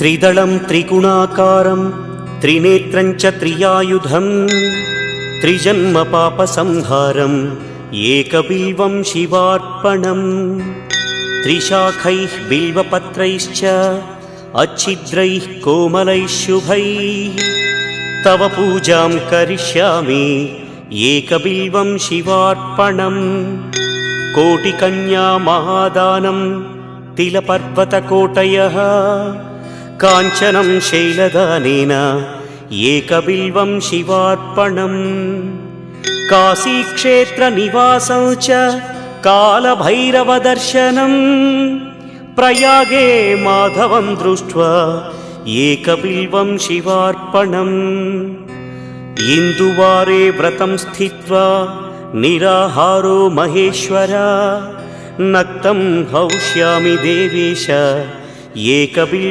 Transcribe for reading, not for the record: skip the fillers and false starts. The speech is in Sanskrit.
त्रिदलं त्रिगुणाकारं त्रिनेत्रं च त्रियायुधं त्रिजन्म पापसंहारं एकबिल्वं शिवार्पणम् त्रिशाखैः बिल्वपत्रैश्च अच्छिद्रैः कोमलैः शुभैः तव पूजां करिष्यामि एकबिल्वं शिवार्पणम् कोटिकन्या महादानं तिलपर्वतकोटयः काञ्चनं शैलदानेन एकबिल्वं शिवार्पणम् काशीक्षेत्रनिवासं च कालभैरवदर्शनं प्रयागे माधवं दृष्ट्वा एकबिल्वं शिवार्पणम् इन्दुवारे व्रतं स्थित्वा निराहारो महेश्वर नक्तं हौष्यामि देवेश एकबिल्वं